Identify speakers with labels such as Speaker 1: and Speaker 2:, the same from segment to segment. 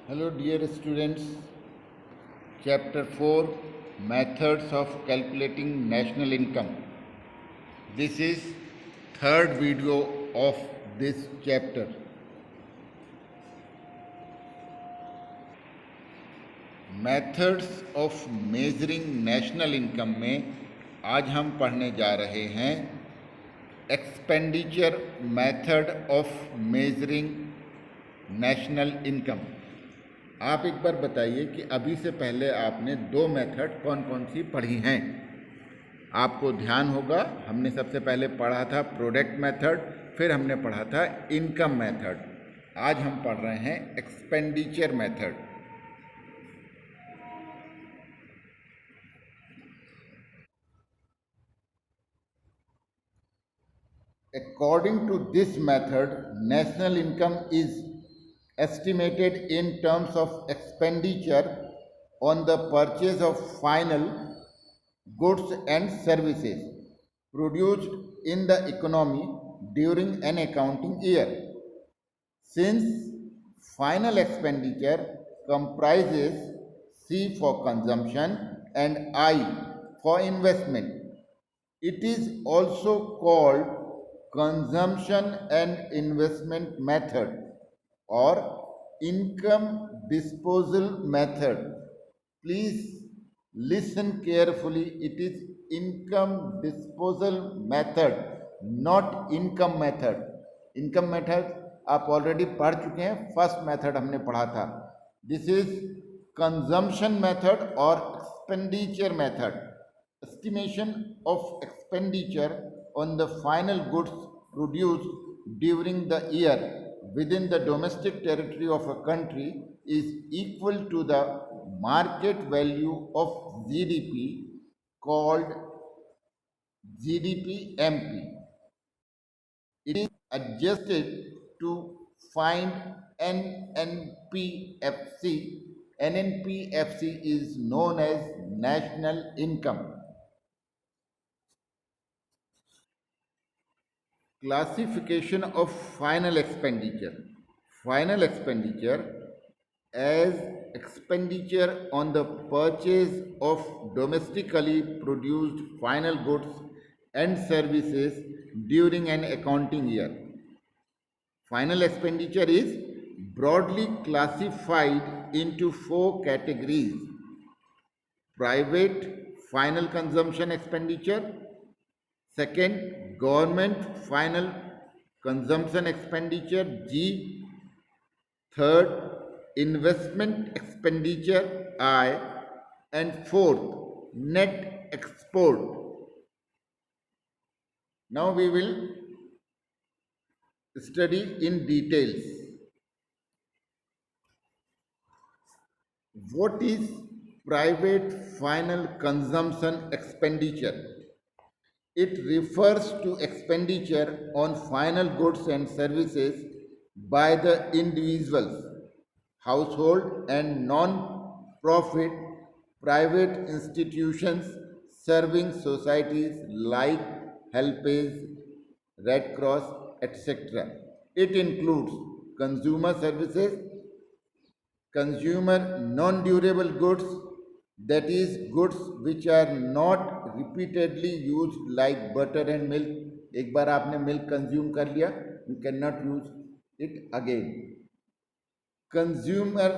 Speaker 1: Hello dear students, chapter 4 Methods of Calculating National Income. This is third video of this chapter. Methods of Measuring National Income में आज हम पढ़ने जा रहे हैं expenditure method of measuring national income. आप एक बार बताइए कि अभी से पहले आपने दो मेथड कौन कौन सी पढ़ी हैं। आपको ध्यान होगा हमने सबसे पहले पढ़ा था प्रोडक्ट मेथड, फिर हमने पढ़ा था इनकम मेथड। आज हम पढ़ रहे हैं expenditure method. According to this method, national income is estimated in terms of expenditure on the purchase of final goods and services produced in the economy during an accounting year. Since final expenditure comprises C for consumption and I for investment, it is also called consumption and investment method or income disposal method. Please listen carefully. It is income disposal method, not income method. Income method आप already पढ़ चुके हैं, first method हमने पढ़ा था। This is consumption method और expenditure method. Estimation of expenditure on the final goods produced during the year within the domestic territory of a country is equal to the market value of GDP, called GDP MP. It is adjusted to find NNPFC. NNPFC is known as national income. Classification of final expenditure. Final expenditure as expenditure on the purchase of domestically produced final goods and services during an accounting year. Final expenditure is broadly classified into four categories: private final consumption expenditure, second, government final consumption expenditure G, third, investment expenditure I, and fourth, net export. Now we will study in details. What is private final consumption expenditure? It refers to expenditure on final goods and services by the individuals, household, and non-profit private institutions serving societies like Helpage, Red Cross, etc. It includes consumer services, consumer non-durable goods, that is goods which are not repeatedly used like butter and milk. एक बार आपने milk consume कर लिया, you cannot use it again. Consumer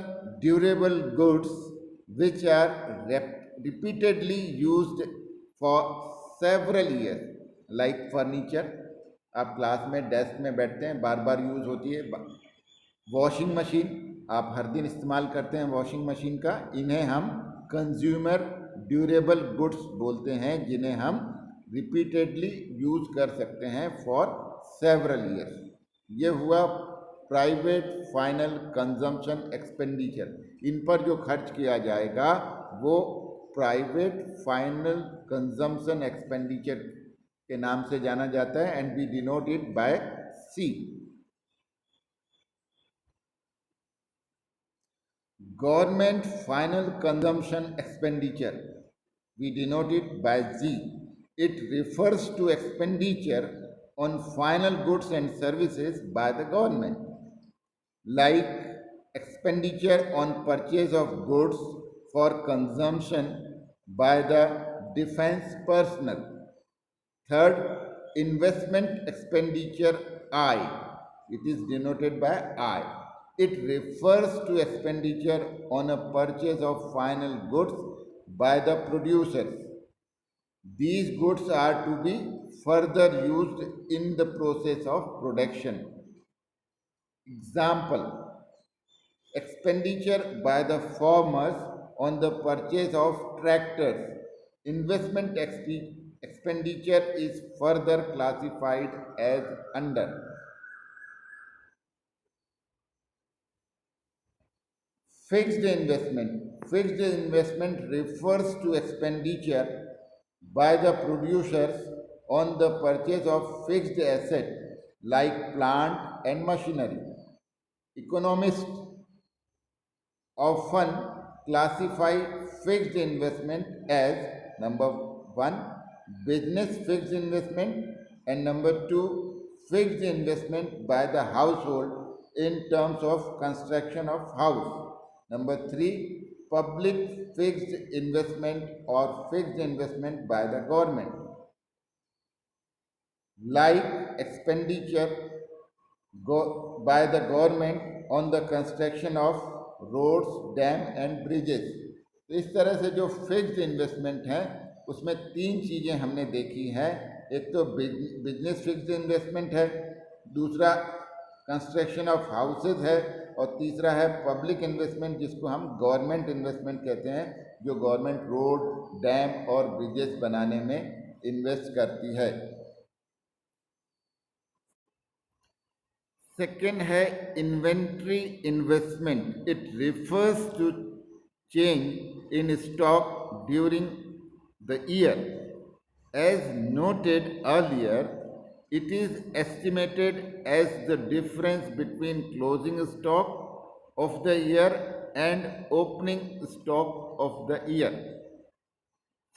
Speaker 1: durable goods which are repeatedly used for several years like furniture. आप class में desk में बैठते हैं, बार बार use होती है। वॉशिंग मशीन आप हर दिन इस्तेमाल करते हैं वॉशिंग मशीन का, इन्हें हम कंज्यूमर ड्यूरेबल गुड्स बोलते हैं, जिन्हें हम रिपीटेडली यूज कर सकते हैं फॉर सेवरल ईयर्स। ये हुआ प्राइवेट फाइनल कंजम्पशन एक्सपेंडिचर। इन पर जो खर्च किया जाएगा वो प्राइवेट फाइनल कंजम्पशन एक्सपेंडिचर के नाम से जाना जाता है, and we denote it by C. Government final consumption expenditure, we denote it by G. It refers to expenditure on final goods and services by the government, like expenditure on purchase of goods for consumption by the defense personnel. Third, investment expenditure I. It is denoted by I. It refers to expenditure on a purchase of final goods by the producers. These goods are to be further used in the process of production. Example: expenditure by the farmers on the purchase of tractors. Investment expenditure is further classified as under. Fixed investment. Fixed investment refers to expenditure by the producers on the purchase of fixed assets like plant and machinery. Economists often classify fixed investment as number one, business fixed investment, and number two, fixed investment by the household in terms of construction of house. Number three, public fixed investment or fixed investment by the government, like expenditure by the government on the construction of roads, dam and bridges. तो इस तरह से जो fixed investment है उसमें तीन चीज़ें हमने देखी हैं. एक तो बिजनेस फिक्स्ड इन्वेस्टमेंट है, दूसरा कंस्ट्रक्शन ऑफ हाउसेज है, और तीसरा है पब्लिक इन्वेस्टमेंट जिसको हम गवर्नमेंट इन्वेस्टमेंट कहते हैं, जो गवर्नमेंट रोड, डैम और ब्रिजेस बनाने में इन्वेस्ट करती है. सेकेंड है inventory investment. It refers to change in stock during the year. As noted earlier, it is estimated as the difference between closing stock of the year and opening stock of the year.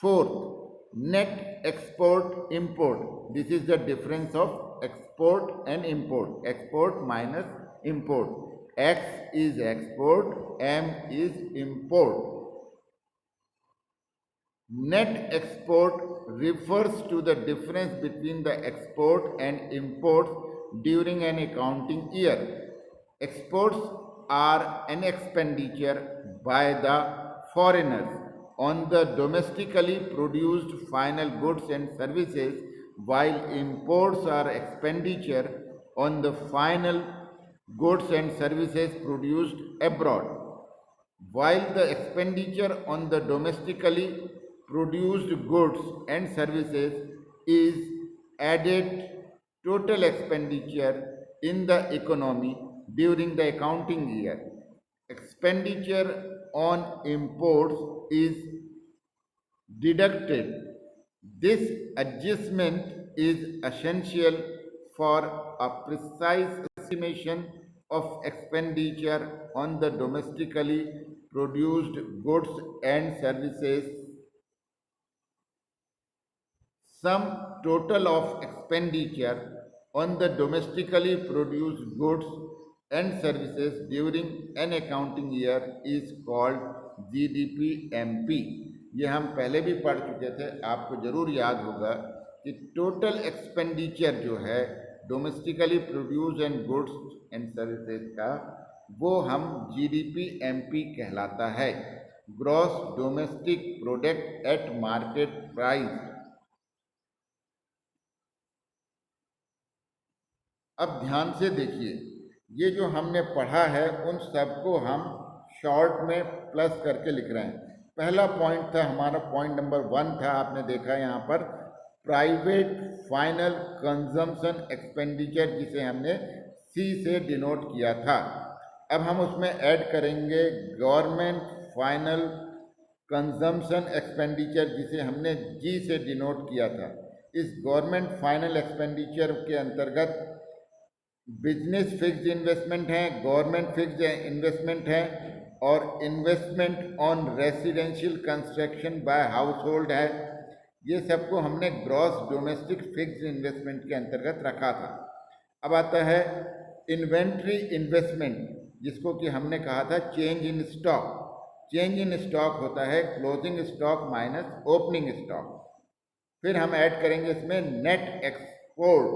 Speaker 1: Fourth, net export import. This is the difference of export and import. Export minus import. X is export, M is import. Net export refers to the difference between the export and imports during an accounting year. Exports are an expenditure by the foreigners on the domestically produced final goods and services, while imports are expenditure on the final goods and services produced abroad. While the expenditure on the domestically produced goods and services is added total expenditure in the economy during the accounting year. Expenditure on imports is deducted. This adjustment is essential for a precise estimation of expenditure on the domestically produced goods and services. Sum total of expenditure on the domestically produced goods and services during an accounting year is called GDP-MP. ये हम पहले भी पढ़ चुके थे, आपको ज़रूर याद होगा कि टोटल एक्सपेंडिचर जो है domestically produce and goods and services का, वो हम GDP-MP कहलाता है. Gross domestic product at market price. अब ध्यान से देखिए, ये जो हमने पढ़ा है उन सबको हम शॉर्ट में प्लस करके लिख रहे हैं. पहला पॉइंट था हमारा, पॉइंट नंबर 1 था, आपने देखा यहाँ पर प्राइवेट फाइनल कंजम्पशन एक्सपेंडिचर, जिसे हमने सी से डिनोट किया था. अब हम उसमें ऐड करेंगे गवर्नमेंट फाइनल कंजम्पशन एक्सपेंडिचर, जिसे हमने जी से डिनोट किया था. इस गवर्नमेंट फाइनल एक्सपेंडिचर के अंतर्गत बिजनेस फिक्स्ड इन्वेस्टमेंट है, गवर्नमेंट फिक्स्ड इन्वेस्टमेंट है, और investment on residential construction by household है. ये सबको हमने ग्रॉस डोमेस्टिक फिक्स्ड इन्वेस्टमेंट के अंतर्गत रखा था. अब आता है इन्वेंट्री इन्वेस्टमेंट. जिसको कि हमने कहा था change in stock. Change in stock होता है closing stock minus opening stock. फिर हम ऐड करेंगे इसमें नेट एक्सपोर्ट,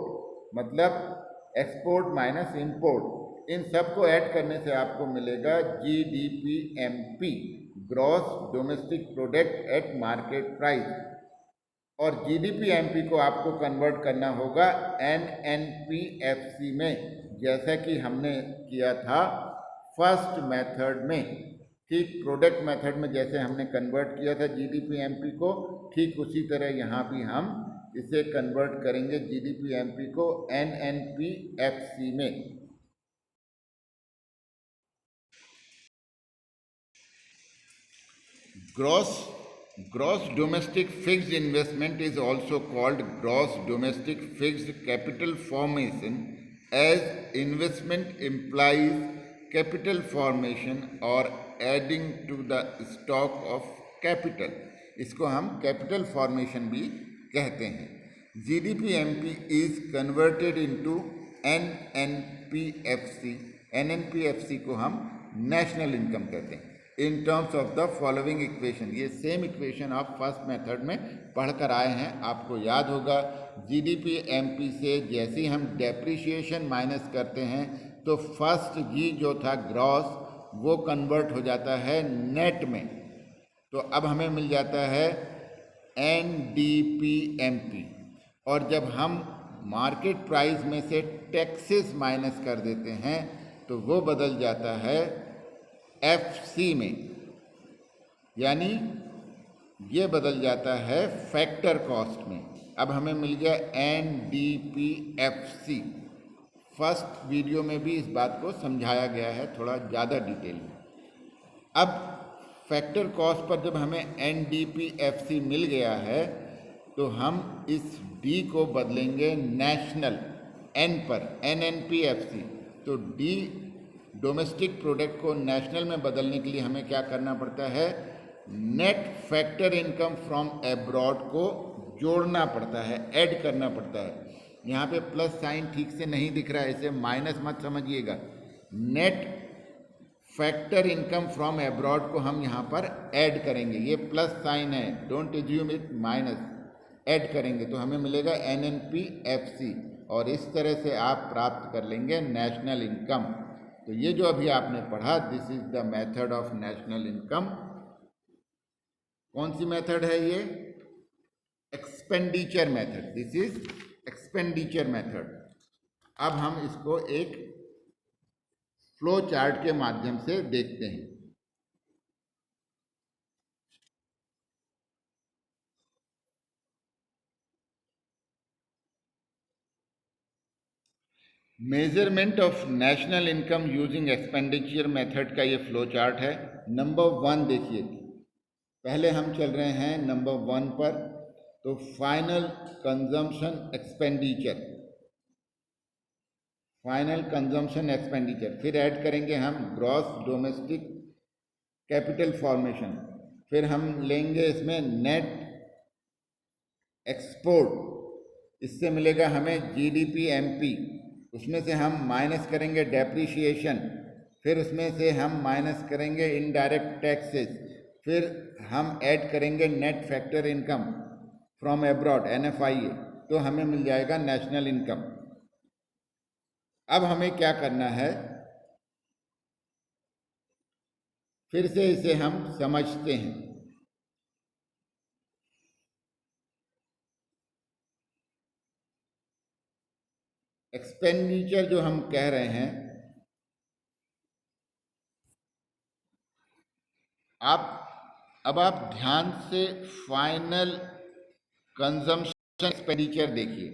Speaker 1: मतलब एक्सपोर्ट माइनस इंपोर्ट। इन सब को ऐड करने से आपको मिलेगा GDPMP, gross domestic product at market price. और GDPMP को आपको कन्वर्ट करना होगा NNPFC में, जैसा कि हमने किया था फर्स्ट मेथड में। ठीक प्रोडक्ट मेथड में जैसे हमने कन्वर्ट किया था GDPMP को, ठीक उसी तरह यहाँ भी हम इसे कन्वर्ट करेंगे GDPMP को NNPFC में। Gross domestic fixed investment is also called gross domestic fixed capital formation, as investment implies capital formation or adding to the stock of capital. इसको हम capital formation भी कहते हैं। GDPMP is converted into NNPFC। NNPFC को हम national income कहते हैं in terms of the following equation. ये सेम इक्वेशन आप फर्स्ट मेथड में पढ़कर आए हैं, आपको याद होगा। GDPMP से जैसे ही हम डेप्रिसिएशन माइनस करते हैं तो फर्स्ट जी जो था ग्रॉस, वो कन्वर्ट हो जाता है नेट में। तो अब हमें मिल जाता है NDPMP। और जब हम मार्केट प्राइस में से टैक्सेस माइनस कर देते हैं तो वो बदल जाता है FC में, यानी ये बदल जाता है फैक्टर कॉस्ट में। अब हमें मिल गया NDPFC। फर्स्ट वीडियो में भी इस बात को समझाया गया है थोड़ा ज़्यादा डिटेल में। अब फैक्टर कॉस्ट पर जब हमें NDPFC मिल गया है तो हम इस D को बदलेंगे नेशनल N पर, NNPFC। तो D डोमेस्टिक प्रोडक्ट को नेशनल में बदलने के लिए हमें क्या करना पड़ता है, net factor income from abroad को जोड़ना पड़ता है, ऐड करना पड़ता है। यहाँ पे प्लस साइन ठीक से नहीं दिख रहा है, इसे माइनस मत समझिएगा। Net factor income from abroad को हम यहाँ पर ऐड करेंगे, ये प्लस साइन है, don't assume it minus. Add करेंगे तो हमें मिलेगा NNPFC, और इस तरह से आप प्राप्त कर लेंगे नेशनल इनकम। तो ये जो अभी आपने पढ़ा, this is the method of national income. कौन सी मेथड है ये? Expenditure method. This is expenditure method. अब हम इसको एक फ्लो चार्ट के माध्यम से देखते हैं। Measurement of national income using expenditure method का ये फ्लो चार्ट है। नंबर 1 देखिए, पहले हम चल रहे हैं नंबर 1 पर। तो final consumption expenditure, final consumption expenditure. फिर ऐड करेंगे हम ग्रॉस डोमेस्टिक कैपिटल फॉर्मेशन। फिर हम लेंगे इसमें नेट एक्सपोर्ट, इससे मिलेगा हमें GDPMP। उसमें से हम माइनस करेंगे डेप्रिसिएशन, फिर उसमें से हम माइनस करेंगे इनडायरेक्ट टैक्सेस, फिर हम ऐड करेंगे net factor income from abroad NFIA, तो हमें मिल जाएगा नेशनल इनकम। अब हमें क्या करना है, फिर से इसे हम समझते हैं। एक्सपेंडिचर जो हम कह रहे हैं, अब आप ध्यान से फाइनल कंजम्पशन एक्सपेंडिचर देखिए।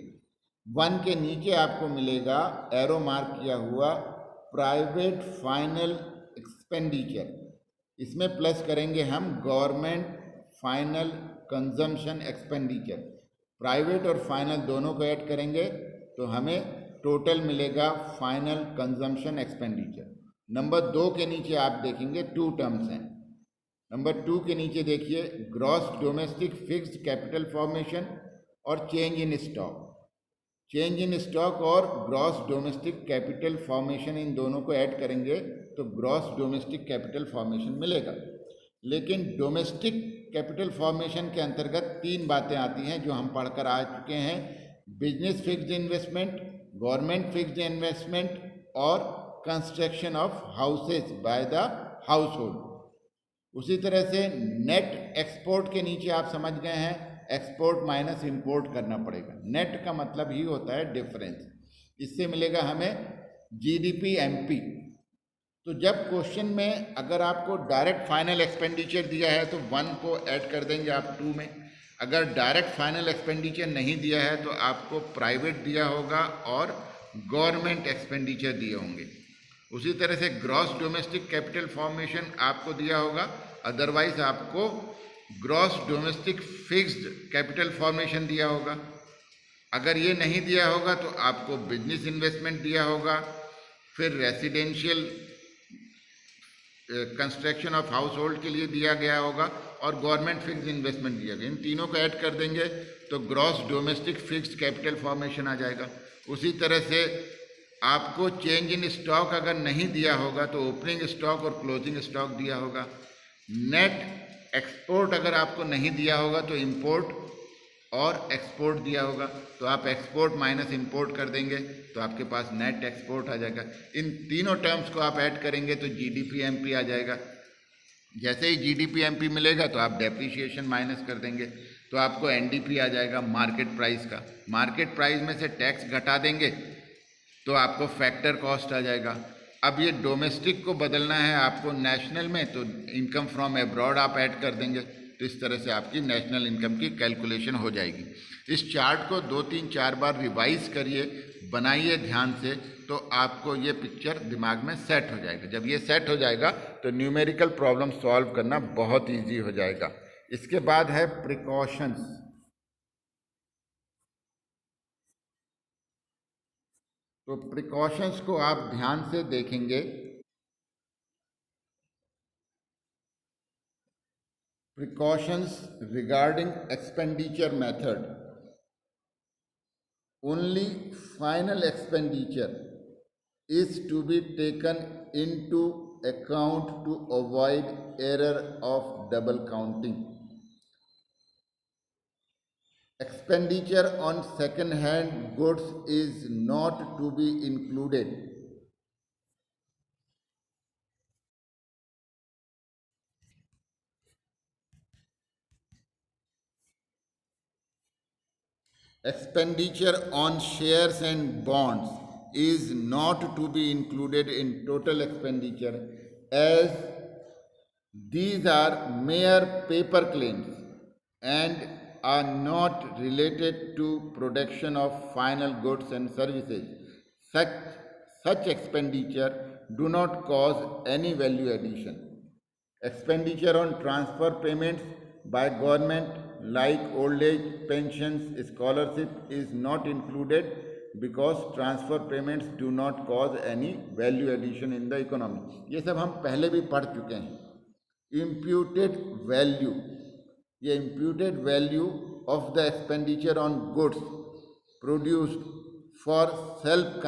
Speaker 1: 1 के नीचे आपको मिलेगा एरो मार्क किया हुआ प्राइवेट फाइनल एक्सपेंडिचर। इसमें प्लस करेंगे हम government final consumption expenditure. Private और फाइनल दोनों को ऐड करेंगे तो हमें टोटल मिलेगा फाइनल कंजम्पशन एक्सपेंडिचर। नंबर 2 के नीचे आप देखेंगे 2 टर्म्स हैं। नंबर 2 के नीचे देखिए gross domestic fixed capital formation और change in stock. Change in stock और ग्रॉस डोमेस्टिक कैपिटल फॉर्मेशन, इन दोनों को ऐड करेंगे तो ग्रॉस डोमेस्टिक कैपिटल फॉर्मेशन मिलेगा। लेकिन डोमेस्टिक कैपिटल फॉर्मेशन के अंतर्गत तीन बातें आती हैं जो हम पढ़कर आ चुके हैं: business fixed investment, government fixed investment और construction of houses by the household. उसी तरह से नेट एक्सपोर्ट के नीचे आप समझ गए हैं एक्सपोर्ट माइनस इंपोर्ट करना पड़ेगा। नेट का मतलब ही होता है डिफरेंस। इससे मिलेगा हमें जीडीपी एमपी। तो जब क्वेश्चन में अगर आपको डायरेक्ट फाइनल एक्सपेंडिचर दिया है तो 1 को ऐड कर देंगे आप 2 में। अगर डायरेक्ट फाइनल एक्सपेंडिचर नहीं दिया है तो आपको प्राइवेट दिया होगा और गवर्नमेंट एक्सपेंडिचर दिए होंगे। उसी तरह से ग्रॉस डोमेस्टिक कैपिटल फॉर्मेशन आपको दिया होगा, अदरवाइज आपको gross domestic fixed capital formation दिया होगा। अगर ये नहीं दिया होगा तो आपको बिजनेस इन्वेस्टमेंट दिया होगा, फिर residential construction of house hold के लिए दिया गया होगा और गवर्नमेंट फिक्स्ड इन्वेस्टमेंट दिया गया। इन तीनों को ऐड कर देंगे तो gross domestic fixed capital formation आ जाएगा। उसी तरह से आपको चेंज इन स्टॉक अगर नहीं दिया होगा तो ओपनिंग स्टॉक और क्लोजिंग स्टॉक दिया होगा। नेट एक्सपोर्ट अगर आपको नहीं दिया होगा तो इंपोर्ट और एक्सपोर्ट दिया होगा, तो आप एक्सपोर्ट माइनस इंपोर्ट कर देंगे तो आपके पास नेट एक्सपोर्ट आ जाएगा। इन तीनों टर्म्स को आप ऐड करेंगे तो जीडीपी एमपी आ जाएगा। जैसे ही जीडीपी एमपी मिलेगा तो आप डेप्रिसिएशन माइनस कर देंगे तो आपको एनडीपी आ जाएगा मार्केट प्राइस का। मार्केट प्राइस में से टैक्स घटा देंगे तो आपको फैक्टर कॉस्ट आ जाएगा। अब ये डोमेस्टिक को बदलना है आपको नेशनल में, तो इनकम फ्रॉम एब्रॉड आप ऐड कर देंगे तो इस तरह से आपकी नेशनल इनकम की कैलकुलेशन हो जाएगी। इस चार्ट को 2-3-4 बार रिवाइज करिए, बनाइए ध्यान से, तो आपको ये पिक्चर दिमाग में सेट हो जाएगा। जब ये सेट हो जाएगा तो न्यूमेरिकल प्रॉब्लम सॉल्व करना बहुत ईजी हो जाएगा। इसके बाद है प्रिकॉशंस। तो प्रिकॉशंस को आप ध्यान से देखेंगे। Precautions regarding expenditure method. Only final expenditure is to be taken into account to avoid error of double counting. Expenditure on second hand goods is not to be included. Expenditure on shares and bonds is not to be included in total expenditure, as these are mere paper claims and are not related to production of final goods and services. Such, such expenditure do not cause any value addition. Expenditure on transfer payments by government like old age pensions, scholarship is not included because transfer payments do not cause any value addition in the economy. ये सब हम पहले भी पढ़ चुके हैं। Imputed value, ये imputed value of the expenditure on goods produced for self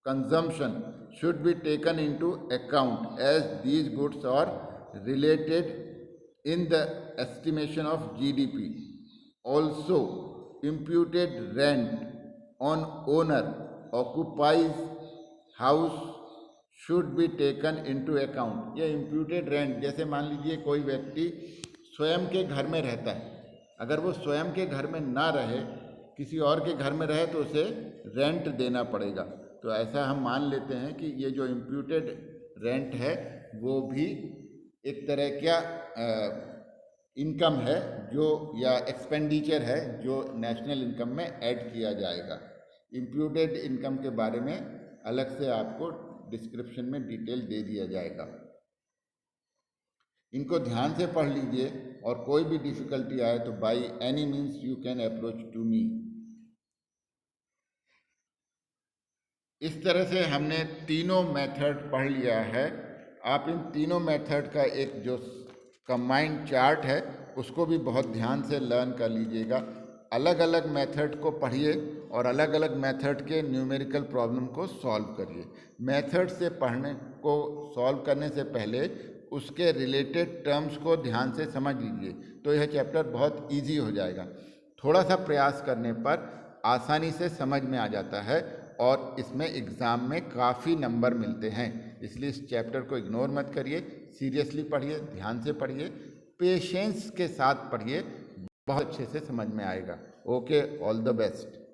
Speaker 1: consumption should be taken into account, as these goods are related in the estimation of GDP. Also, imputed rent on owner occupies house should be taken into account. ये imputed rent, जैसे मान लीजिए कोई व्यक्ति स्वयं के घर में रहता है, अगर वो स्वयं के घर में ना रहे, किसी और के घर में रहे तो उसे रेंट देना पड़ेगा। तो ऐसा हम मान लेते हैं कि ये जो इम्प्यूटेड रेंट है वो भी एक तरह क्या इनकम है जो, या एक्सपेंडिचर है जो नेशनल इनकम में ऐड किया जाएगा। इम्प्यूटेड इनकम के बारे में अलग से आपको डिस्क्रिप्शन में डिटेल दे दिया जाएगा। इनको ध्यान से पढ़ लीजिए और कोई भी डिफिकल्टी आए तो by any means you can approach to me. इस तरह से हमने तीनों मेथड पढ़ लिया है। आप इन तीनों मेथड का एक जो कंबाइंड चार्ट है उसको भी बहुत ध्यान से लर्न कर लीजिएगा। अलग अलग मेथड को पढ़िए और अलग अलग मेथड के न्यूमेरिकल प्रॉब्लम को सॉल्व करिए। मेथड से पढ़ने को सॉल्व करने से पहले उसके रिलेटेड टर्म्स को ध्यान से समझ लीजिए, तो यह चैप्टर बहुत इजी हो जाएगा। थोड़ा सा प्रयास करने पर आसानी से समझ में आ जाता है और इसमें एग्ज़ाम में काफ़ी नंबर मिलते हैं। इसलिए इस चैप्टर को इग्नोर मत करिए, सीरियसली पढ़िए, ध्यान से पढ़िए, पेशेंस के साथ पढ़िए, बहुत अच्छे से समझ में आएगा। Okay, all the best.